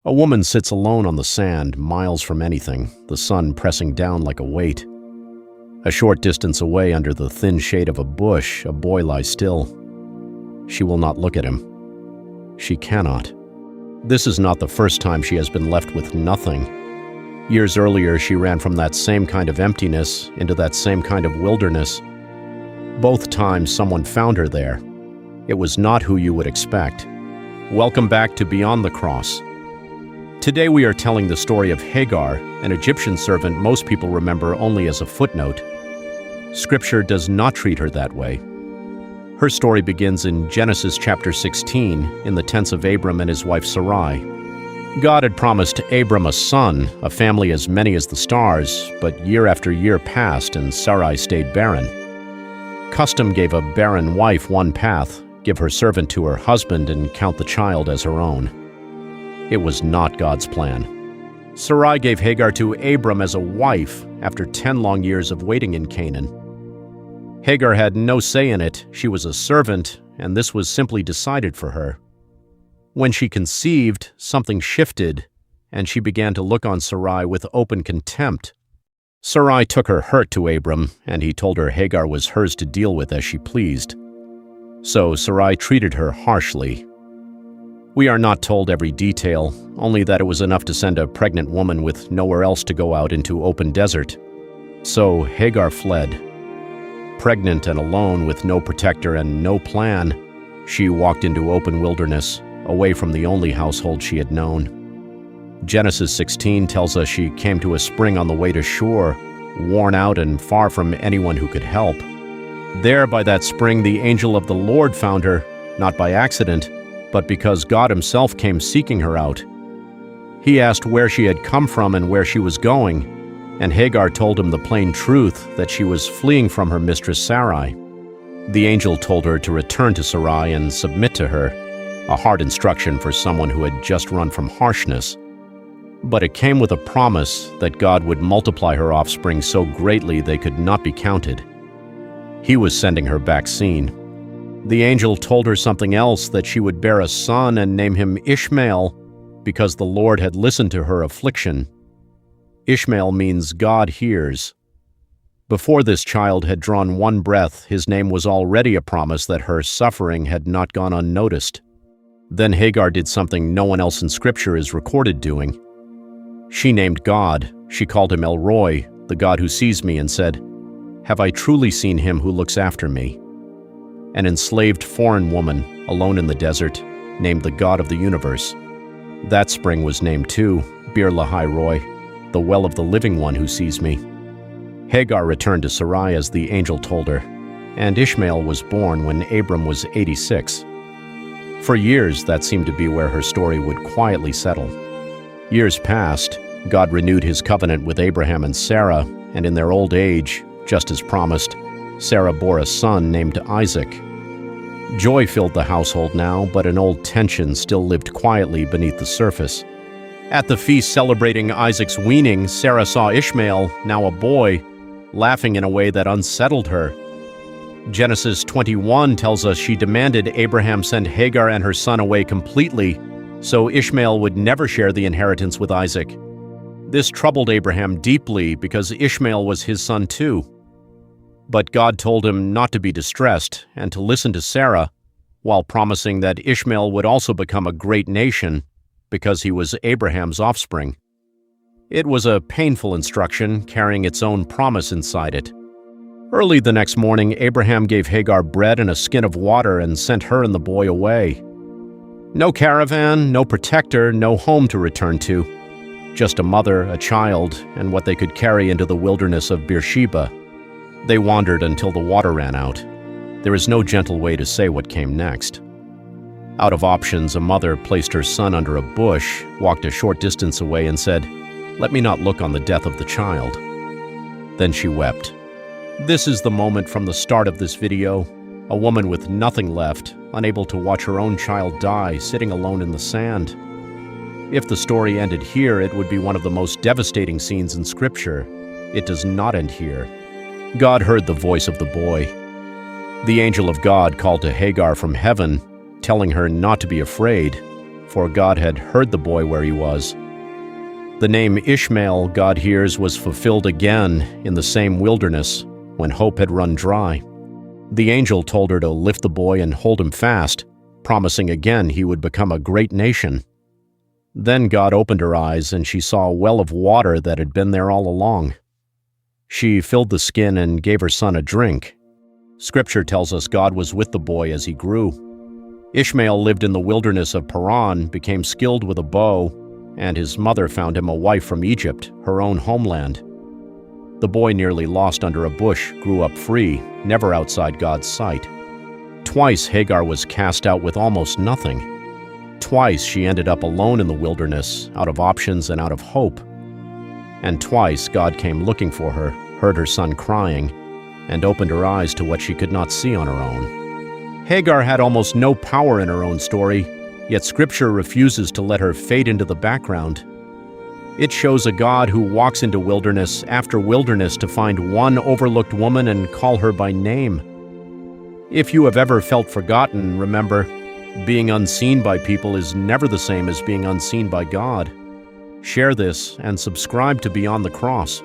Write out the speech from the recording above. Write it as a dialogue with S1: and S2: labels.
S1: A woman sits alone on the sand, miles from anything, the sun pressing down like a weight. A short distance away, under the thin shade of a bush, a boy lies still. She will not look at him. She cannot. This is not the first time she has been left with nothing. Years earlier, she ran from that same kind of emptiness into that same kind of wilderness. Both times, someone found her there. It was not who you would expect. Welcome back to Beyond the Cross. Today we are telling the story of Hagar, an Egyptian servant most people remember only as a footnote. Scripture does not treat her that way. Her story begins in Genesis chapter 16, in the tents of Abram and his wife Sarai. God had promised Abram a son, a family as many as the stars, but year after year passed and Sarai stayed barren. Custom gave a barren wife one path: give her servant to her husband and count the child as her own. It was not God's plan. Sarai gave Hagar to Abram as a wife after 10 long years of waiting in Canaan. Hagar had no say in it. She was a servant, and this was simply decided for her. When she conceived, something shifted, and she began to look on Sarai with open contempt. Sarai took her hurt to Abram, and he told her Hagar was hers to deal with as she pleased. So Sarai treated her harshly. We are not told every detail, only that it was enough to send a pregnant woman with nowhere else to go out into open desert. So Hagar fled. Pregnant and alone with no protector and no plan, she walked into open wilderness, away from the only household she had known. Genesis 16 tells us she came to a spring on the way to shore, worn out and far from anyone who could help. There by that spring the angel of the Lord found her, not by accident, but because God himself came seeking her out. He asked where she had come from and where she was going, and Hagar told him the plain truth that she was fleeing from her mistress Sarai. The angel told her to return to Sarai and submit to her, a hard instruction for someone who had just run from harshness. But it came with a promise that God would multiply her offspring so greatly they could not be counted. He was sending her back seen. The angel told her something else, that she would bear a son and name him Ishmael, because the Lord had listened to her affliction. Ishmael means God hears. Before this child had drawn one breath, his name was already a promise that her suffering had not gone unnoticed. Then Hagar did something no one else in Scripture is recorded doing. She named God. She called him El Roi, the God who sees me, and said, "Have I truly seen him who looks after me?" An enslaved foreign woman, alone in the desert, named the God of the universe. That spring was named too, Bir Lahai Roi, the well of the living one who sees me. Hagar returned to Sarai as the angel told her, and Ishmael was born when Abram was 86. For years, that seemed to be where her story would quietly settle. Years passed, God renewed his covenant with Abraham and Sarah, and in their old age, just as promised, Sarah bore a son named Isaac. Joy filled the household now, but an old tension still lived quietly beneath the surface. At the feast celebrating Isaac's weaning, Sarah saw Ishmael, now a boy, laughing in a way that unsettled her. Genesis 21 tells us she demanded Abraham send Hagar and her son away completely, so Ishmael would never share the inheritance with Isaac. This troubled Abraham deeply because Ishmael was his son too. But God told him not to be distressed and to listen to Sarah, while promising that Ishmael would also become a great nation because he was Abraham's offspring. It was a painful instruction, carrying its own promise inside it. Early the next morning, Abraham gave Hagar bread and a skin of water and sent her and the boy away. No caravan, no protector, no home to return to. Just a mother, a child, and what they could carry into the wilderness of Beersheba. They wandered until the water ran out. There is no gentle way to say what came next. Out of options, a mother placed her son under a bush, walked a short distance away, and said, "Let me not look on the death of the child." Then she wept. This is the moment from the start of this video, a woman with nothing left, unable to watch her own child die, sitting alone in the sand. If the story ended here, it would be one of the most devastating scenes in Scripture. It does not end here. God heard the voice of the boy. The angel of God called to Hagar from heaven, telling her not to be afraid, for God had heard the boy where he was. The name Ishmael, God hears, was fulfilled again in the same wilderness when hope had run dry. The angel told her to lift the boy and hold him fast, promising again he would become a great nation. Then God opened her eyes, and she saw a well of water that had been there all along. She filled the skin and gave her son a drink. Scripture tells us God was with the boy as he grew. Ishmael lived in the wilderness of Paran, became skilled with a bow, and his mother found him a wife from Egypt, her own homeland. The boy, nearly lost under a bush, grew up free, never outside God's sight. Twice Hagar was cast out with almost nothing. Twice she ended up alone in the wilderness, out of options and out of hope. And twice God came looking for her, heard her son crying, and opened her eyes to what she could not see on her own. Hagar had almost no power in her own story, yet Scripture refuses to let her fade into the background. It shows a God who walks into wilderness after wilderness to find one overlooked woman and call her by name. If you have ever felt forgotten, remember, being unseen by people is never the same as being unseen by God. Share this and subscribe to Beyond the Cross.